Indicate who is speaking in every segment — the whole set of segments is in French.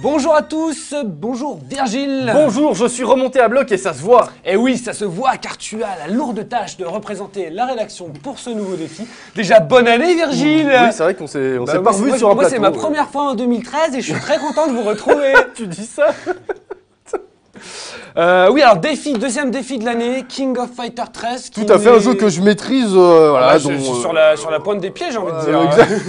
Speaker 1: Bonjour à tous, bonjour Virgile.
Speaker 2: Bonjour, je suis remonté à bloc et ça se voit.
Speaker 1: Et oui, ça se voit car tu as la lourde tâche de représenter la rédaction pour ce nouveau défi. Déjà, bonne année Virgile.
Speaker 2: Oui, c'est vrai qu'on s'est pas revu sur un plateau.
Speaker 1: Moi, c'est ma première fois en 2013 et je suis très content de vous retrouver.
Speaker 2: Tu dis ça?
Speaker 1: Oui, alors deuxième défi de l'année, King of Fighter 13.
Speaker 2: Tout à fait, un jeu que je maîtrise. Voilà,
Speaker 1: je suis sur la pointe des pieds, j'ai envie de dire.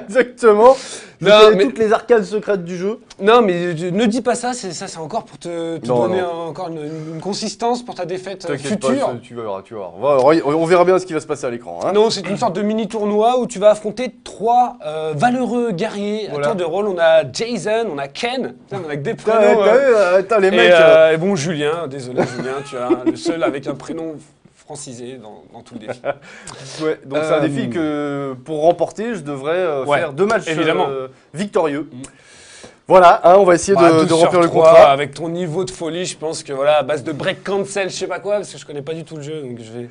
Speaker 2: Exactement.
Speaker 1: Non, mais...
Speaker 2: toutes les arcades secrètes du jeu.
Speaker 1: Non, mais ne dis pas ça, c'est encore pour te donner encore une consistance pour ta défaite future.
Speaker 2: Pas, tu vas voir. On verra bien ce qui va se passer à l'écran. Hein.
Speaker 1: Non, c'est une sorte de mini-tournoi où tu vas affronter 3 valeureux guerriers. À tour de rôle, on a Jason, on a Ken, avec des prénoms.
Speaker 2: T'as les mecs.
Speaker 1: Et bon, Julien, désolé Julien, tu as le seul avec un prénom francisé dans tout le défi.
Speaker 2: Ouais, donc c'est un défi que pour remporter, je devrais faire 2 matchs victorieux. Voilà, hein, on va essayer de remplir le contrat.
Speaker 1: Avec ton niveau de folie, je pense que voilà, à base de break cancel, je sais pas quoi, parce que je connais pas du tout le jeu, donc je vais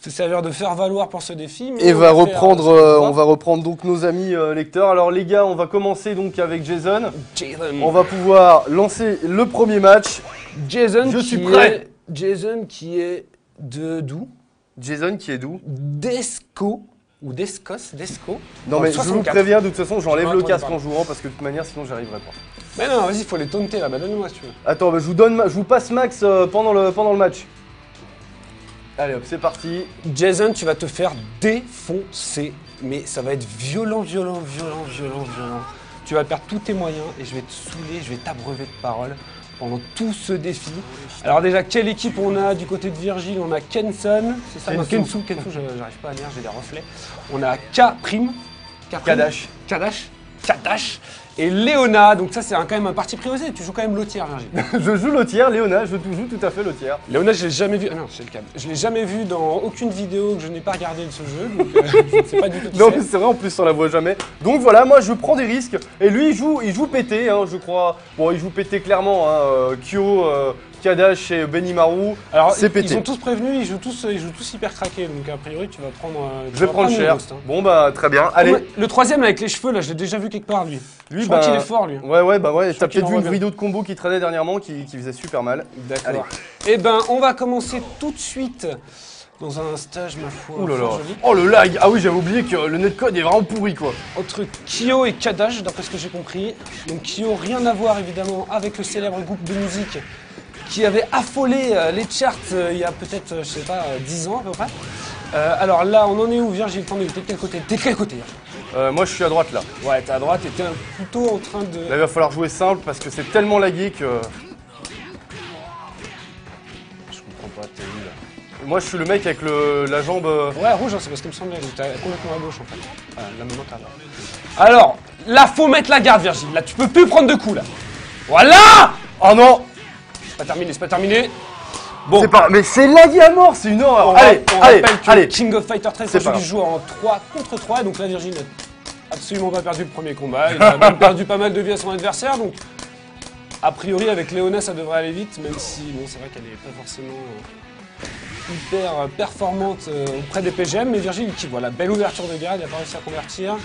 Speaker 1: te servir de faire valoir pour ce défi. Mais
Speaker 2: Et on va reprendre donc nos amis lecteurs. Alors les gars, on va commencer donc avec Jason. On va pouvoir lancer le premier match.
Speaker 1: Je suis prêt. Jason qui est d'où?
Speaker 2: Jason qui est d'où?
Speaker 1: Desco. Ou Desco.
Speaker 2: Non mais je vous préviens, de toute façon j'enlève le casque en jouant parce que de toute manière sinon j'y arriverai pas.
Speaker 1: Mais non, vas-y, il faut les taunter là, donne-moi si tu veux.
Speaker 2: Attends, je vous passe Max pendant le match. Allez hop, c'est parti.
Speaker 1: Jason, tu vas te faire défoncer, mais ça va être violent. Tu vas perdre tous tes moyens et je vais te saouler, je vais t'abreuver de paroles pendant tout ce défi. Alors déjà, quelle équipe on a du côté de Virgile? On a Kenson, c'est ça? Non, Kensu, j'arrive pas à lire, j'ai des reflets. On a Kadash et Léona, donc ça c'est quand même un parti pris osé, tu joues quand même Lautière, Virgile.
Speaker 2: Je joue Lautière, Léona, je joue tout à fait Lautière.
Speaker 1: Léona, je l'ai jamais vu, non, c'est le câble. Je l'ai jamais vu dans aucune vidéo que je n'ai pas regardé de ce jeu, donc je ne sais pas du tout qui
Speaker 2: non, mais c'est vrai, en plus on la voit jamais. Donc voilà, moi je prends des risques, et lui il joue pété, hein, je crois. Bon, il joue pété clairement, hein, Kyo, Kadash et Benimaru, c'est pété.
Speaker 1: Ils ont tous prévenus, ils jouent tous hyper craqués, donc a priori tu vas prendre...
Speaker 2: je vais prendre cher. Hein. Bon bah très bien, allez.
Speaker 1: Le troisième avec les cheveux là, je l'ai déjà vu quelque part lui. Je crois qu'il est fort lui.
Speaker 2: Ouais, t'as peut-être vu une vidéo de combo qui traînait dernièrement qui faisait super mal.
Speaker 1: D'accord. Et ben on va commencer tout de suite dans un stage ma foi.
Speaker 2: Ouh là là. Oh le lag. Ah oui, j'avais oublié que le netcode est vraiment pourri quoi.
Speaker 1: Entre Kyo et Kadash d'après ce que j'ai compris. Donc Kyo, rien à voir évidemment avec le célèbre groupe de musique qui avait affolé les charts il y a peut-être, je sais pas, 10 ans à peu près. Alors là, on en est où, Virgile? T'es de quel côté? T'es de quel côté?
Speaker 2: Moi, je suis à droite là.
Speaker 1: Ouais, t'es à droite et t'es plutôt en train de...
Speaker 2: Là, il va falloir jouer simple parce que c'est tellement lagué que...
Speaker 1: Je comprends pas, t'es où là?
Speaker 2: Moi, je suis le mec avec la jambe...
Speaker 1: Ouais, rouge, hein, c'est parce qu'il me semblait, t'es complètement à gauche en fait. Là, maintenant, t'es à droite. Alors, là, faut mettre la garde, Virgile. Là, tu peux plus prendre de coups, là. Voilà!
Speaker 2: Oh non!
Speaker 1: C'est pas terminé. Bon.
Speaker 2: Mais c'est lagué à mort, c'est une horreur.
Speaker 1: Allez, King of Fighter 13, c'est celui qui joue en 3 contre 3. Et donc là, Virgile n'a absolument pas perdu le premier combat. Il a même perdu pas mal de vie à son adversaire. Donc, a priori, avec Léona, ça devrait aller vite. Même si, bon, c'est vrai qu'elle n'est pas forcément hyper performante auprès des PGM. Mais Virgile, qui voilà, belle ouverture de garde, il n'a pas réussi à convertir.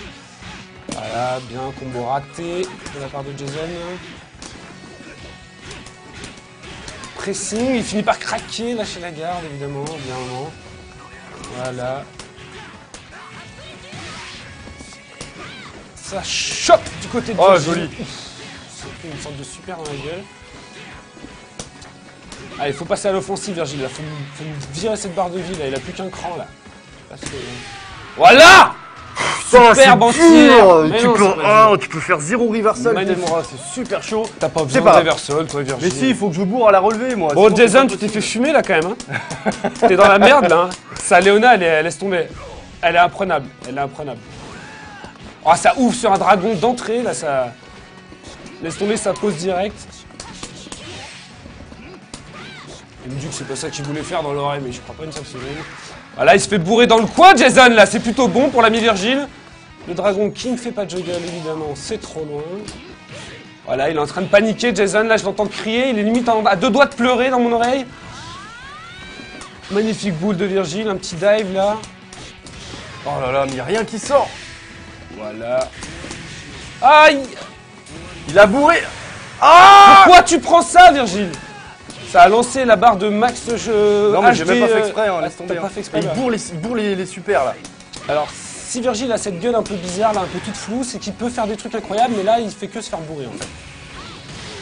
Speaker 1: Voilà, bien, combo raté de la part de Jason. Pressing, il finit par craquer, lâcher la garde évidemment, bien avant. Voilà. Ça chope du côté de
Speaker 2: Virgile. Joli.
Speaker 1: Ça fait une sorte de super dans la gueule. Allez, faut passer à l'offensive Virgile, là. Faut virer cette barre de vie là, il a plus qu'un cran là. Parce que... Voilà! Super
Speaker 2: tu peux faire 0 reversal tellement c'est super chaud.
Speaker 1: T'as pas besoin de reversal toi Virgile.
Speaker 2: Mais si, il faut que je bourre à la relevée moi.
Speaker 1: Bon Jason, tu t'es fait fumer là quand même hein. T'es dans la merde là hein. Ça Léona, elle laisse tomber. Elle est imprenable, Oh ça ouvre sur un dragon d'entrée là, ça... Laisse tomber, ça pose direct. Il me dit que c'est pas ça qu'il voulait faire dans l'oreille, mais je crois pas une seule seconde. Voilà, il se fait bourrer dans le coin, Jason, là, c'est plutôt bon pour l'ami Virgile. Le dragon qui ne fait pas de juggle, évidemment, c'est trop loin. Voilà, il est en train de paniquer, Jason, là, je l'entends crier, il est limite à 2 doigts de pleurer dans mon oreille. Magnifique boule de Virgile, un petit dive, là.
Speaker 2: Oh là là, mais il n'y a rien qui sort.
Speaker 1: Voilà. Aïe!
Speaker 2: Il a bourré. Ah!
Speaker 1: Pourquoi tu prends ça, Virgile? Ça a lancé la barre de max jeu.
Speaker 2: Non, mais j'ai même pas fait exprès, hein, laisse tomber.
Speaker 1: T'as pas fait exprès,
Speaker 2: il bourre les super là.
Speaker 1: Alors, si Virgile a cette gueule un peu bizarre, là, un peu toute floue, c'est qu'il peut faire des trucs incroyables, mais là, il fait que se faire bourrer en fait.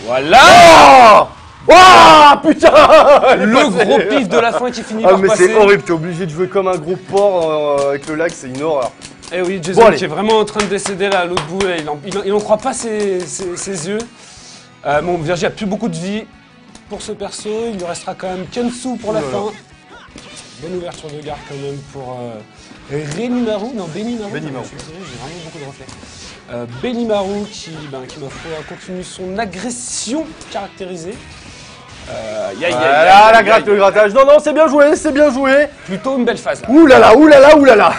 Speaker 1: Voilà!
Speaker 2: Oh putain!
Speaker 1: Le gros pif de la fin qui finit
Speaker 2: par
Speaker 1: passer.
Speaker 2: Ah mais c'est horrible, t'es obligé de jouer comme un gros porc avec le lag, c'est une horreur.
Speaker 1: Eh oui, Jason qui est vraiment en train de décéder là à l'autre bout, là, il en croit pas ses yeux. Bon, Virgile a plus beaucoup de vie pour ce perso, il lui restera quand même Kensu pour la fin. Bonne ouverture de garde quand même pour Benimaru. J'ai vraiment beaucoup de reflets. Benimaru qui ma foi, continue son agression caractérisée.
Speaker 2: La gratte, le grattage. Non, c'est bien joué, c'est bien joué.
Speaker 1: Plutôt une belle phase. Là.
Speaker 2: Ouh là là.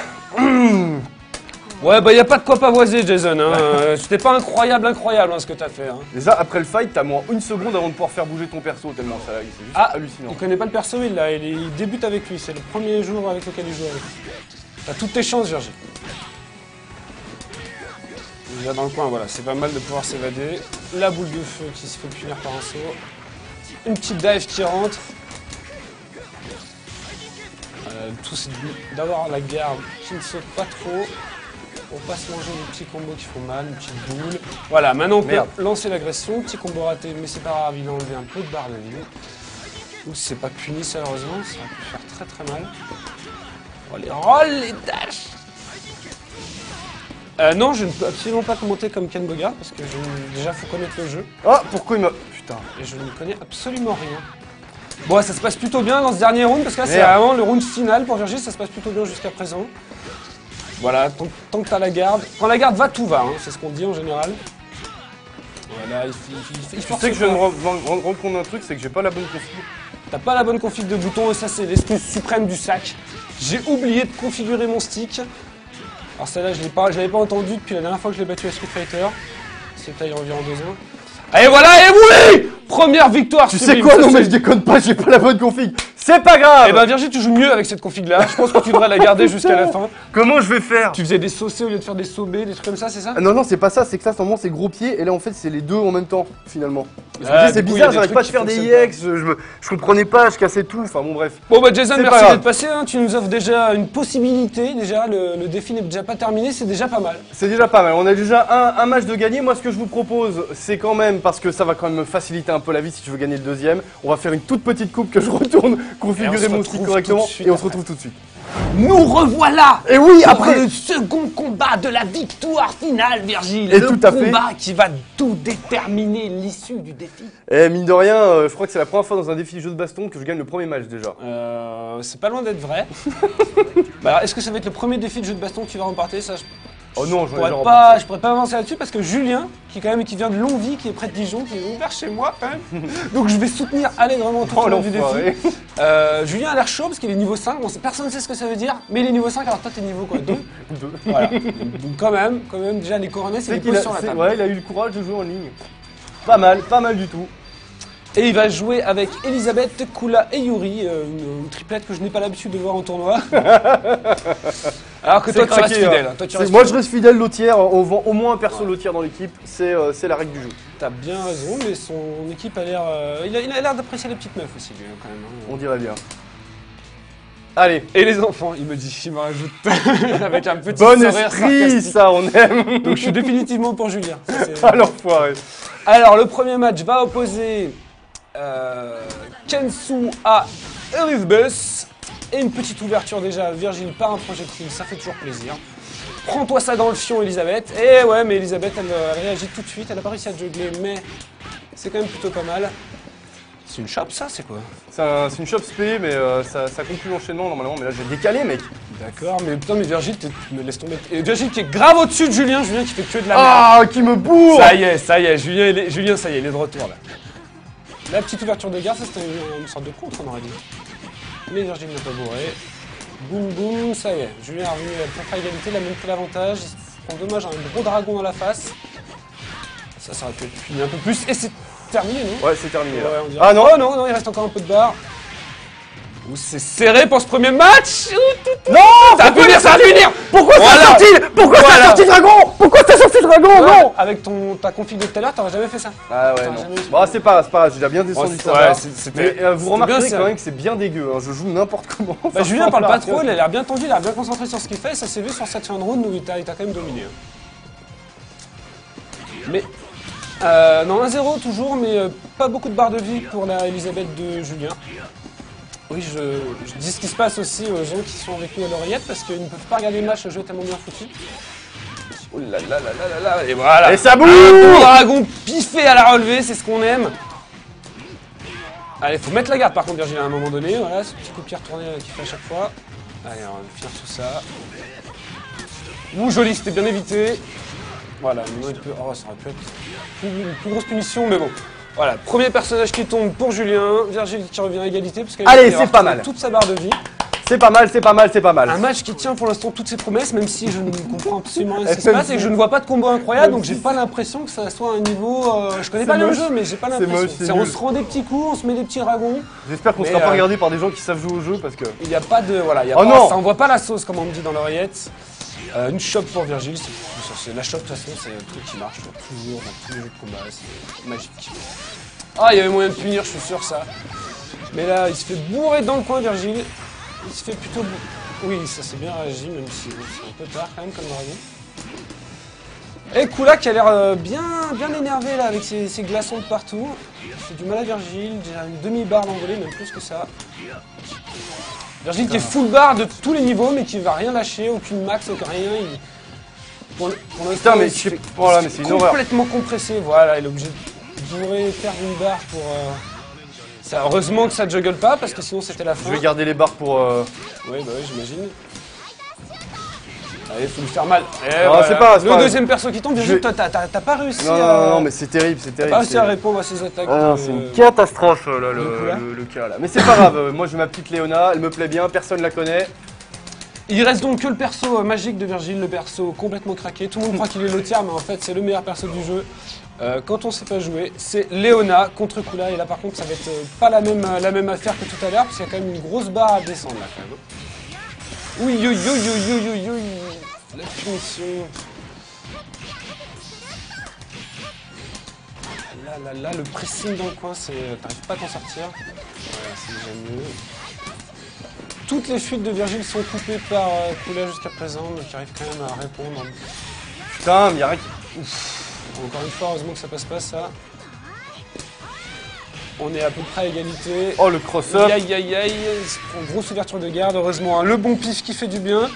Speaker 1: Ouais, y a pas de quoi pavoiser, Jason. Hein. C'était pas incroyable hein, ce que t'as fait. Hein.
Speaker 2: Déjà, après le fight, t'as moins une seconde avant de pouvoir faire bouger ton perso, tellement ça, c'est juste hallucinant.
Speaker 1: Il connaît pas le perso, il débute avec lui. C'est le premier jour avec lequel il joue avec lui. T'as toutes tes chances, Virgile. Déjà dans le coin, voilà, c'est pas mal de pouvoir s'évader. La boule de feu qui se fait punir par un saut. Une petite dive qui rentre. Tout c'est d'avoir la garde qui ne saute pas trop. Pour pas se manger des petits combos qui font mal, une petite boule. Voilà, maintenant on peut lancer l'agression. Petit combo raté, mais c'est pas grave, il a enlevé un peu de barre de vie. Ou si c'est pas puni, malheureusement, ça aurait pu faire très mal. Oh les rolls, les dashs. Non, je ne peux absolument pas commenter comme Ken Bogard parce que déjà faut connaître le jeu.
Speaker 2: Ah, pourquoi il m'a... Putain.
Speaker 1: Et je ne connais absolument rien. Bon, ça se passe plutôt bien dans ce dernier round parce que là c'est vraiment le round final pour Virgile, ça se passe plutôt bien jusqu'à présent. Voilà, tant que t'as la garde. Quand la garde va, tout va, hein, c'est ce qu'on dit en général. Voilà, il
Speaker 2: force. Tu sais que je viens de me rendre compte d'un truc, c'est que j'ai pas la bonne config.
Speaker 1: T'as pas la bonne config de bouton et ça c'est l'excuse suprême du sac. J'ai oublié de configurer mon stick. Alors celle-là je l'avais pas entendu depuis la dernière fois que je l'ai battu à Street Fighter. C'est-à-dire il revient en 2-1. Et voilà, et oui! Première victoire.
Speaker 2: Tu sais quoi? Non mais je déconne pas, j'ai pas la bonne config. C'est pas grave.
Speaker 1: Eh ben Virgile, tu joues mieux avec cette config là. Je pense que tu devrais la garder jusqu'à la fin.
Speaker 2: Comment je vais faire?
Speaker 1: Tu faisais des saucés au lieu de faire des saubés, des trucs comme ça, c'est ça?
Speaker 2: Non, c'est pas ça, c'est que ça, en ce moment c'est gros pied et là en fait c'est les deux en même temps finalement. C'est bizarre, j'arrive pas à faire des EX, je comprenais pas, je cassais tout, enfin bon bref.
Speaker 1: Bon bah Jason, merci d'être passé, hein. Tu nous offres déjà une possibilité, déjà le défi n'est déjà pas terminé, c'est déjà pas mal.
Speaker 2: C'est déjà pas mal, on a déjà un match de gagné. Moi ce que je vous propose, c'est quand même, parce que ça va quand même me faciliter un peu la vie si tu veux gagner le deuxième, on va faire une toute petite coupe que je retourne, configurer mon stick correctement et on se retrouve tout de suite.
Speaker 1: Nous revoilà!
Speaker 2: Et oui, après
Speaker 1: le second combat de la victoire finale, Virgile!
Speaker 2: Et
Speaker 1: le
Speaker 2: tout à fait.
Speaker 1: combat qui va tout déterminer l'issue du défi.
Speaker 2: Eh, mine de rien, je crois que c'est la première fois dans un défi de jeu de baston que je gagne le premier match déjà.
Speaker 1: C'est pas loin d'être vrai. Bah alors, est-ce que ça va être le premier défi de jeu de baston que tu vas remporter? Ça,
Speaker 2: Oh non, je pourrais
Speaker 1: pas avancer là-dessus parce que Julien, qui vient de Longwy, qui est près de Dijon, qui est ouvert chez moi quand même. Donc je vais soutenir allègrement tout au long du défi. Julien a l'air chaud parce qu'il est niveau 5, bon, personne ne sait ce que ça veut dire, mais il est niveau 5, alors toi t'es niveau quoi? 2 2. Voilà. Donc quand même, déjà les coronets, c'est des sur la table.
Speaker 2: Ouais, il a eu le courage de jouer en ligne. Pas mal du tout.
Speaker 1: Et il va jouer avec Elisabeth, Kula et Yuri, une triplette que je n'ai pas l'habitude de voir en tournoi. Alors que toi, tu restes fidèle.
Speaker 2: Moi, je reste fidèle lotière. On vend au moins un perso lotière dans l'équipe. C'est la règle du jeu.
Speaker 1: T'as bien raison, mais son équipe a l'air... il a l'air d'apprécier les petites meufs aussi, lui, quand même. Hein.
Speaker 2: On dirait bien. Allez.
Speaker 1: Et les enfants, il me rajoute avec un petit
Speaker 2: bon esprit, ça, on aime.
Speaker 1: Donc je suis définitivement pour Julien.
Speaker 2: Ah, l'enfoiré.
Speaker 1: Alors, le premier match va opposer... Kensu à Elizabeth. Et une petite ouverture déjà, Virgile par un projectile, ça fait toujours plaisir. Prends-toi ça dans le fion, Elisabeth. Et ouais, mais Elisabeth, elle réagit tout de suite. Elle a pas réussi à juggler, mais c'est quand même plutôt pas mal. C'est une chope, ça, c'est quoi?
Speaker 2: C'est une chope spé, mais ça conclut l'enchaînement normalement. Mais là, j'ai décalé, mec.
Speaker 1: D'accord, mais putain, mais Virgile, me laisse tomber. Et Virgile qui est grave au-dessus de Julien qui fait que de la merde.
Speaker 2: Ah, qui me bourre.
Speaker 1: Ça y est, Julien, ça y est, il est de retour là. La petite ouverture de garde, ça c'était une sorte de contre, on aurait dit. Mais Virgile n'a pas bourré. Boum boum, ça y est. Julien est revenu à égalité, il a même pris l'avantage. Il se prend dommage un gros dragon dans la face. Ça aurait pu être fini un peu plus. Et c'est terminé, non?
Speaker 2: Ouais, c'est terminé.
Speaker 1: Ouais, ah non, non, il reste encore un peu de barre. C'est serré pour ce premier match.
Speaker 2: Non,
Speaker 1: ça va punir, ça va punir.
Speaker 2: Pourquoi ça a sorti? Pourquoi ça a sorti dragon? Pourquoi ça a sorti dragon? Non.
Speaker 1: avec ta config de tout à l'heure, t'aurais jamais fait ça.
Speaker 2: Ah ouais, non. Bon, c'est pas grave, j'ai déjà bien descendu ça.
Speaker 1: Ouais,
Speaker 2: mais vous remarquerez quand même que c'est bien dégueu, hein. Je joue n'importe comment.
Speaker 1: Bah, Julien parle pas trop, il a l'air bien tendu, il a l'air bien concentré sur ce qu'il fait, et ça s'est vu sur cette fin de round où il t'a quand même dominé. Mais, non, 1-0 toujours, mais pas beaucoup de barres de vie pour la Elisabeth de Julien. Oui, je dis ce qui se passe aussi aux gens qui sont avec nous à l'oreillette parce qu'ils ne peuvent pas regarder le match, le jeu est tellement bien foutu. Oh là là là là là là, et voilà.
Speaker 2: Et ça bouge.
Speaker 1: Un dragon piffé à la relevée, c'est ce qu'on aime. Allez, faut mettre la garde par contre, Virgile, à un moment donné. Voilà, ce petit coup de pied retourné qu'il fait à chaque fois. Allez, on va finir tout ça. Ouh, joli, c'était bien évité. Voilà, maintenant il peut... Oh, ça aurait pu être une plus grosse punition, mais bon. Voilà, premier personnage qui tombe pour Julien, Virgile qui revient à égalité parce qu'elle
Speaker 2: a pas mal.
Speaker 1: Toute sa barre de vie.
Speaker 2: C'est pas mal, c'est pas mal, c'est pas mal.
Speaker 1: Un match qui tient pour l'instant toutes ses promesses, même si je ne comprends absolument rien ce qui se passe et que je ne vois pas de combo incroyable, donc j'ai pas l'impression que ça soit un niveau... je connais pas le jeu, mais j'ai pas l'impression. On se rend des petits coups, on se met des petits dragons.
Speaker 2: J'espère qu'on sera pas regardé par des gens qui savent jouer au jeu parce que...
Speaker 1: Il n'y a pas de... Voilà, ça envoie pas la sauce comme on me dit dans l'oreillette. Une shop pour Virgile, la shop de toute façon c'est un truc qui marche toujours dans tous les jeux de combat, c'est magique. Ah, il y avait moyen de punir, je suis sûr ça. Mais là, il se fait bourrer dans le coin, Virgile. Il se fait plutôt... Oui, ça c'est bien réagi, même si c'est un peu tard quand même comme dragon. Et Kula qui a l'air bien énervé là avec ses glaçons de partout. Il fait du mal à Virgile, déjà une demi-barre d'envolée, même plus que ça. Virgile qui est full bar de tous les niveaux, mais qui va rien lâcher, aucune max, aucun rien. Pour
Speaker 2: l'instant, mais c'est une horreur.
Speaker 1: Complètement compressé, voilà, il est obligé de bourrer, faire une barre pour... Heureusement que ça juggle pas, parce que sinon c'était la fin.
Speaker 2: Je vais garder les barres pour...
Speaker 1: Oui, bah oui, j'imagine. Allez, faut lui faire mal.
Speaker 2: C'est pas
Speaker 1: le deuxième perso qui tombe, Virgile, toi, t'as pas réussi à...
Speaker 2: Non, mais c'est terrible, c'est terrible.
Speaker 1: T'as pas réussi à répondre à ses attaques.
Speaker 2: C'est une catastrophe, là, le cas, là. Mais c'est pas grave, moi j'ai ma petite Léona, elle me plaît bien, personne la connaît.
Speaker 1: Il reste donc que le perso magique de Virgile, le perso complètement craqué. Tout le monde croit qu'il est le tiers, mais en fait c'est le meilleur perso du jeu. Quand on sait pas jouer, c'est Léona contre Kula. Et là par contre ça va être pas la même affaire que tout à l'heure, parce qu'il y a quand même une grosse barre à descendre là quand même. Oui, la punition. Là, le pressing dans le coin, t'arrives pas à t'en sortir. Voilà, c'est déjà mieux. Toutes les fuites de Virgile sont coupées par Kula jusqu'à présent, donc il arrive quand même à répondre.
Speaker 2: Putain, mais y'a rien qui...
Speaker 1: Encore une fois, heureusement que ça passe pas, ça. On est à peu près à égalité.
Speaker 2: Oh, le cross-up.
Speaker 1: Aïe, aïe, aïe. Grosse ouverture de garde, heureusement. Hein. Le bon pif qui fait du bien.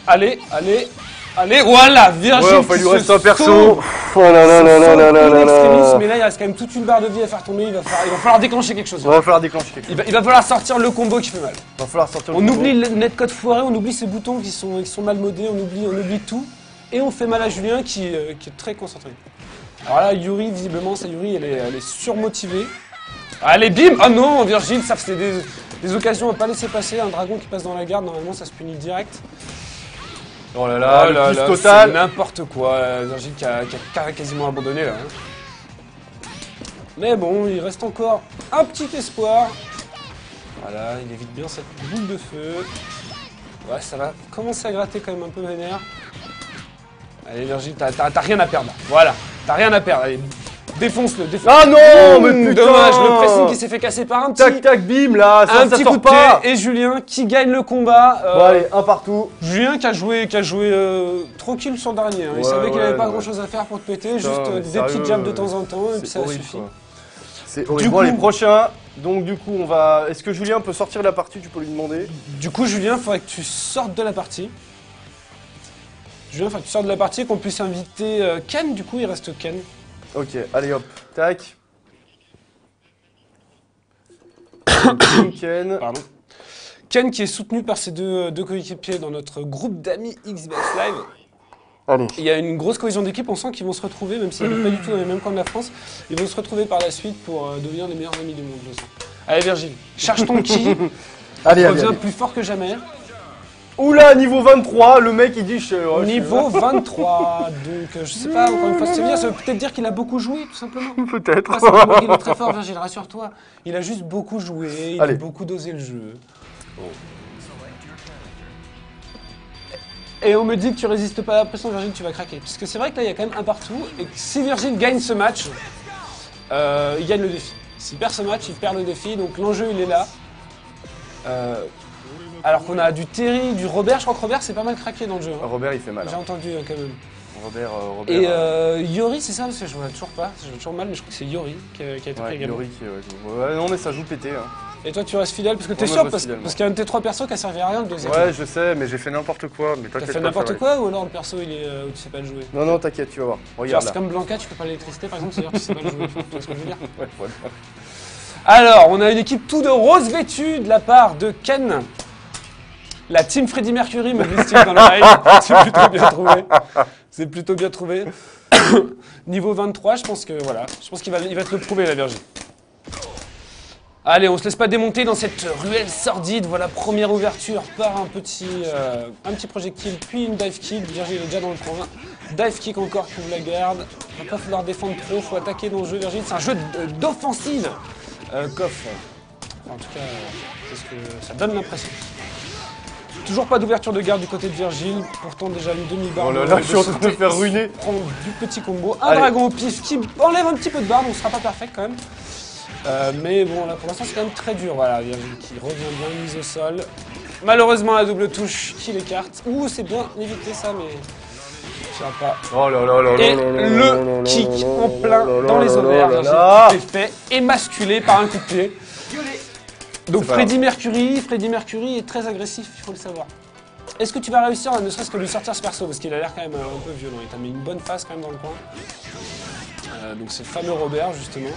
Speaker 1: Allez, voilà, Virgile.
Speaker 2: Ouais, enfin, il lui reste un perso. Oh là là là là là là là.
Speaker 1: Mais là, il reste quand même toute une barre de vie à faire tomber. Il va falloir déclencher quelque chose.
Speaker 2: Il va falloir déclencher quelque chose.
Speaker 1: Il va falloir sortir le combo qui fait mal.
Speaker 2: Il va falloir sortir le
Speaker 1: combo. On oublie le netcode foiré, on oublie ces boutons qui sont mal modés, on oublie tout. Et on fait mal à Julien qui est très concentré. Alors là, Yuri, visiblement, Yuri, elle est surmotivée. Allez, bim! Oh non, Virgile, ça c'est des occasions à pas laisser passer. Un dragon qui passe dans la garde, normalement, ça se punit direct.
Speaker 2: Oh là là, le plus total.
Speaker 1: C'est n'importe quoi. Virgile qui a quasiment abandonné là. Hein. Mais bon, il reste encore un petit espoir. Voilà, il évite bien cette boule de feu. Ouais, ça va commencer à gratter quand même un peu vénère. Allez, Virgile, t'as rien à perdre. Voilà, t'as rien à perdre. Allez, défonce-le.
Speaker 2: Ah non, mais putain!
Speaker 1: Dommage, le pressing qui s'est fait casser par un petit...
Speaker 2: Tac, tac, bim, là,
Speaker 1: un petit coup de pied. Et Julien qui gagne le combat.
Speaker 2: Bon, allez, un partout.
Speaker 1: Julien qui a joué tranquille sur le dernier. Hein. Il savait qu'il n'avait pas grand-chose à faire pour te péter. Putain, juste des petites jabs de temps en temps, et puis ça suffit.
Speaker 2: C'est horrible. Bon, les prochains... Donc du coup, on va... Est-ce que Julien peut sortir de la partie? Tu peux lui demander.
Speaker 1: Du coup, Julien, il faudrait que tu sortes de la partie. Julien, il faudrait que tu sortes de la partie et qu'on puisse inviter Ken. Du coup, il reste Ken.
Speaker 2: Ok, allez hop, tac. Ken.
Speaker 1: Pardon. Ken qui est soutenu par ses deux coéquipiers dans notre groupe d'amis Xbox Live.
Speaker 2: Allez.
Speaker 1: Il y a une grosse cohésion d'équipe, on sent qu'ils vont se retrouver, même s'ils ne sont pas du tout dans les mêmes coins de la France. Ils vont se retrouver par la suite pour devenir les meilleurs amis du monde, je sens. Allez Virgile, charge ton ki.
Speaker 2: Allez,
Speaker 1: revient plus fort que jamais.
Speaker 2: Oula, niveau 23, le mec il dit...
Speaker 1: Niveau 23, donc je sais pas, encore une fois, c'est bien, ça veut peut-être dire qu'il a beaucoup joué, tout simplement.
Speaker 2: Peut-être.
Speaker 1: Il est très fort, Virgile, rassure-toi. Il a juste beaucoup joué, il a beaucoup dosé le jeu. Bon. Et on me dit que tu résistes pas à la pression, Virgile, tu vas craquer. Parce que c'est vrai que là, il y a quand même un partout. Et que si Virgile gagne ce match, il gagne le défi. S'il perd ce match, il perd le défi. Donc l'enjeu, il est là. Alors qu'on a du Terry, du Robert. Je crois que Robert, c'est pas mal craqué dans le jeu. Hein.
Speaker 2: Robert, il fait mal.
Speaker 1: J'ai entendu quand même.
Speaker 2: Robert.
Speaker 1: Et Yori, c'est ça? Parce que je vois toujours pas. Je vois toujours mal, mais je crois que c'est Yori qui a été pris également.
Speaker 2: Yori qui joue. Ouais, non, mais ça joue pété. Hein.
Speaker 1: Et toi, tu restes fidèle parce que t'es sûr, parce qu'il y a un de tes 3 persos qui a servi à rien le deuxième.
Speaker 2: Ouais, je sais, mais j'ai fait n'importe quoi.
Speaker 1: T'as fait n'importe quoi ou alors le perso il est où tu sais pas le jouer?
Speaker 2: Non, t'inquiète, tu vas voir. Regarde.
Speaker 1: C'est comme Blanca, tu peux pas l'électricité par exemple, c'est-à-dire que tu sais pas le jouer. Tu vois ce que je veux dire? Ouais, voilà. Alors, on a une équipe tout de rose vêtue de la part de Ken. La team Freddie Mercury me glisse-t-il dans l'oreille. C'est plutôt bien trouvé. C'est plutôt bien trouvé. Niveau 23, je pense que voilà. Je pense qu'il va te le prouver, la Virgile. Allez, on se laisse pas démonter dans cette ruelle sordide. Voilà, première ouverture par un petit projectile, puis une dive kick. Virgile est déjà dans le coin. Dive kick encore qui ouvre la garde. Il va pas falloir défendre trop, faut attaquer dans le jeu, Virgile. C'est un jeu d'offensive. Koff. Enfin, en tout cas, c'est ce que ça donne l'impression. Toujours pas d'ouverture de garde du côté de Virgile, pourtant déjà une demi-barre.
Speaker 2: Oh là là, je suis en train de me faire ruiner.
Speaker 1: Prendre du petit combo, un dragon au pif qui enlève un petit peu de barre, donc ce sera pas parfait quand même. Mais bon, là pour l'instant c'est quand même très dur. Voilà, Virgile qui revient bien, mise au sol. Malheureusement la double touche qui l'écarte. Ouh, c'est bien évité ça, mais ça va pas.
Speaker 2: Oh là là là là.
Speaker 1: Et le kick en plein dans les ovaires. Virgile qui est fait émasculé par un coup de pied. Donc Freddie Mercury est très agressif, il faut le savoir. Est-ce que tu vas réussir à ne serait-ce que lui sortir ce perso? Parce qu'il a l'air quand même un peu violent, il t'a mis une bonne face quand même dans le coin. Donc c'est le fameux Robert justement.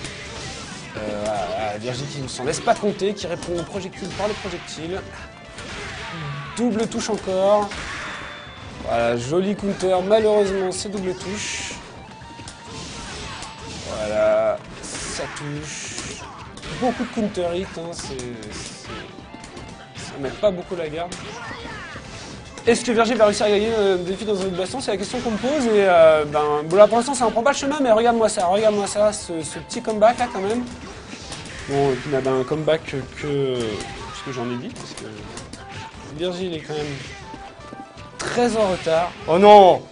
Speaker 1: Voilà, Virgile qui ne s'en laisse pas compter, qui répond au projectile par le projectile. Double touche encore. Voilà, joli counter, malheureusement c'est double touche. Voilà, ça touche. Beaucoup de counter hit, hein, ça met pas beaucoup la garde. Est-ce que Virgile va réussir à gagner le défi dans un autre baston? C'est la question qu'on me pose et bon là pour l'instant ça en prend pas le chemin, mais regarde-moi ça, ce petit comeback là quand même. Bon, il n'a un comeback que ce que j'en ai dit, parce que Virgile est quand même très en retard.
Speaker 2: Oh non.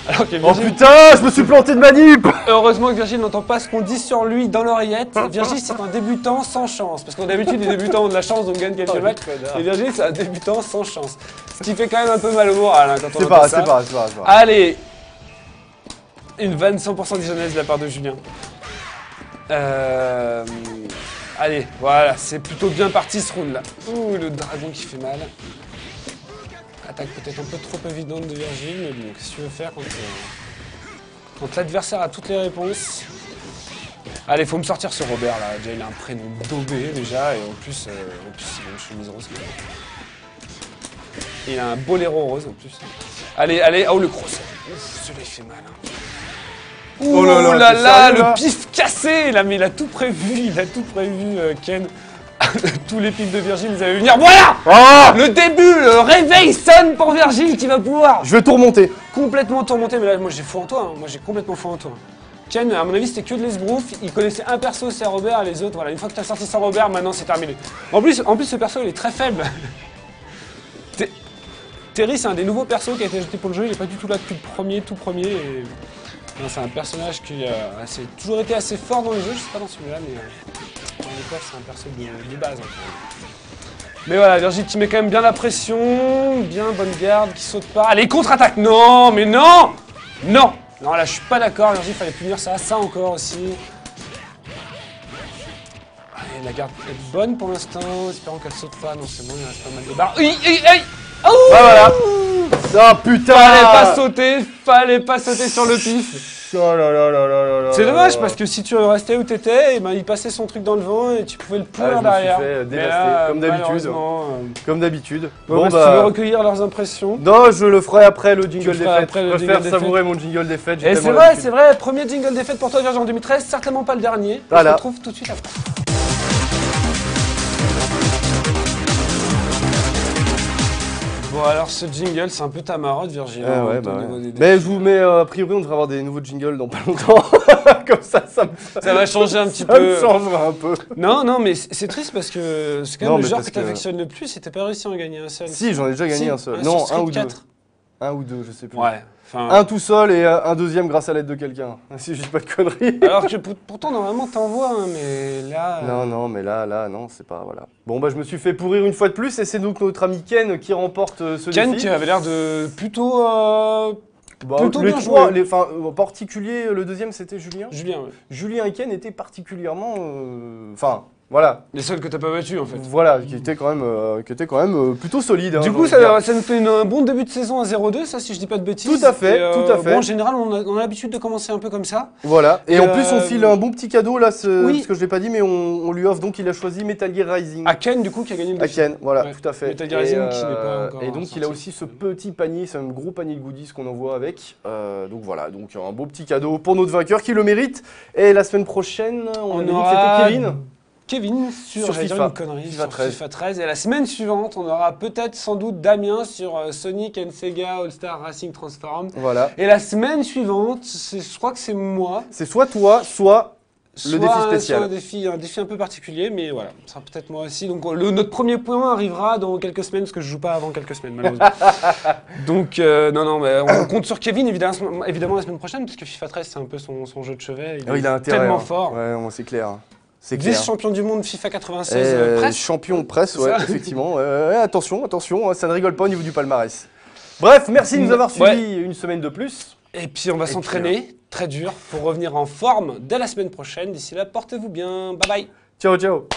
Speaker 1: Alors que
Speaker 2: Virgile... Oh putain, je me suis planté de manip.
Speaker 1: Heureusement que Virgile n'entend pas ce qu'on dit sur lui dans l'oreillette. Virgile, c'est un débutant sans chance. Parce que d'habitude, les débutants ont de la chance, donc gagnent quelques matchs. Et Virgile, c'est un débutant sans chance. Ce qui fait quand même un peu mal au moral hein, quand on entend ça. C'est pas. Allez, une vanne 100% dijonnaise de la part de Julien. Allez, voilà, c'est plutôt bien parti ce round là. Ouh, le dragon qui fait mal. Attaque peut-être un peu trop évidente de Virgile, mais bon, qu'est-ce que tu veux faire quand l'adversaire a toutes les réponses? Allez, faut me sortir ce Robert là. Déjà, il a un prénom daubé déjà, et en plus il a une chemise rose. Il a un boléro rose en plus. Allez, oh le cross. Ouf, celui-là il fait mal. Hein. Ouh oh là, le pif cassé là, mais il a tout prévu, Ken. Tous les pics de Virgile, ils allaient venir. Voilà le début, le réveil sonne pour Virgile qui va pouvoir.
Speaker 2: Je vais tout remonter.
Speaker 1: Complètement tout remonter, mais là, moi j'ai foi en toi. Hein. Moi j'ai complètement foi en toi. Ken, à mon avis, c'était que de l'esbrouf. Il connaissait un perso, c'est Robert, et les autres, voilà. Une fois que tu as sorti sans Robert, maintenant c'est terminé. En plus, ce perso, il est très faible. Terry, c'est un des nouveaux persos qui a été ajouté pour le jeu. Il n'est pas du tout là depuis le tout premier. Et... c'est un personnage qui a toujours été assez fort dans le jeu. Je sais pas dans celui-là, mais. Dans l'époque, c'est un perso de base. Mais voilà, Virgile qui met quand même bien la pression, bien bonne garde, qui saute pas. Allez, contre-attaque. Non, mais non. Non, là je suis pas d'accord, Virgile, fallait punir ça encore aussi. Allez, la garde est bonne pour l'instant, espérons qu'elle saute pas. Non, c'est bon, il reste pas mal de barres. Oh
Speaker 2: bah voilà. Oh putain.
Speaker 1: Fallait pas sauter sur le pif.
Speaker 2: Oh là là là là là.
Speaker 1: C'est dommage parce que si tu restais où t'étais, il passait son truc dans le vent et tu pouvais le pourrir derrière.
Speaker 2: Je me suis fait dévaster, comme d'habitude.
Speaker 1: Bon, bah, si tu veux recueillir leurs impressions.
Speaker 2: Non, je le ferai après le jingle des fêtes. Je préfère savourer mon jingle des fêtes.
Speaker 1: Et c'est vrai, premier jingle des fêtes pour toi, Virgile, en 2013, certainement pas le dernier. On se retrouve tout de suite après. Bon alors ce jingle c'est un peu ta marotte Virgile.
Speaker 2: Ouais. Mais je vous mets a priori on devrait avoir des nouveaux jingles dans pas longtemps. Comme ça
Speaker 1: va changer un petit peu.
Speaker 2: Ça changera un peu.
Speaker 1: Non mais c'est triste parce que c'est quand même le genre que tu affectionnes le plus et t'as pas réussi à en gagner un seul.
Speaker 2: Si j'en ai déjà gagné un seul. Non, un ou deux. Un ou deux, je sais plus.
Speaker 1: Ouais.
Speaker 2: Un tout seul et un deuxième grâce à l'aide de quelqu'un, si je dis pas de conneries.
Speaker 1: Alors que pourtant, normalement, t'en vois, hein, mais là...
Speaker 2: Non, mais là, non, c'est pas... Voilà. Bon, bah, je me suis fait pourrir une fois de plus, et c'est donc notre ami Ken qui remporte ce défi.
Speaker 1: Ken qui avait l'air de plutôt... plutôt
Speaker 2: les
Speaker 1: bien
Speaker 2: trois,
Speaker 1: joué.
Speaker 2: en particulier, le deuxième, c'était Julien.
Speaker 1: Julien, ouais.
Speaker 2: Julien et Ken étaient particulièrement... voilà.
Speaker 1: Les seuls que t'as pas battus, en fait.
Speaker 2: Voilà, qui était quand même plutôt solide.
Speaker 1: Du coup, ça nous fait un bon début de saison à 0-2, ça, si je dis pas de bêtises.
Speaker 2: Tout à fait, tout à fait.
Speaker 1: Bon, en général, on a l'habitude de commencer un peu comme ça.
Speaker 2: Voilà, et en plus, on file un bon petit cadeau, là,
Speaker 1: Oui.
Speaker 2: parce que je l'ai pas dit, mais on lui offre, donc il a choisi Metal Gear Rising.
Speaker 1: À Ken, du coup, qui a gagné le défi.
Speaker 2: À Ken, voilà,
Speaker 1: Ouais.
Speaker 2: tout à fait.
Speaker 1: Metal Gear Rising, qui n'est pas encore
Speaker 2: Et donc,
Speaker 1: sorti.
Speaker 2: il a aussi ce petit panier, c'est un gros panier de goodies qu'on envoie avec. Donc voilà, donc un beau petit cadeau pour notre vainqueur qui le mérite. Et la semaine prochaine, on avait dit que c'était Kevin.
Speaker 1: Kevin sur
Speaker 2: FIFA.
Speaker 1: Une connerie,
Speaker 2: FIFA
Speaker 1: sur
Speaker 2: 13.
Speaker 1: FIFA 13. Et la semaine suivante, on aura peut-être sans doute Damien sur Sonic and Sega All-Star Racing Transform.
Speaker 2: Voilà.
Speaker 1: Et la semaine suivante, je crois que c'est moi.
Speaker 2: C'est soit toi, soit le défi
Speaker 1: Soit
Speaker 2: spécial.
Speaker 1: un défi un peu particulier, mais voilà, ce sera peut-être moi aussi. Donc notre premier point arrivera dans quelques semaines, parce que je joue pas avant quelques semaines, malheureusement. Donc non, mais on compte sur Kevin, évidemment la semaine prochaine, parce que FIFA 13, c'est un peu son jeu de chevet.
Speaker 2: Il a intérêt,
Speaker 1: tellement
Speaker 2: hein.
Speaker 1: fort.
Speaker 2: Ouais, c'est clair. C'est clair.
Speaker 1: Vice-champion du monde FIFA 96 presse.
Speaker 2: Champion presse, ouais,
Speaker 1: ça
Speaker 2: effectivement. Attention, ça ne rigole pas au niveau du palmarès. Bref, merci de nous avoir suivis une semaine de plus.
Speaker 1: Et puis on va s'entraîner très dur pour revenir en forme dès la semaine prochaine. D'ici là, portez-vous bien. Bye bye.
Speaker 2: Ciao, ciao.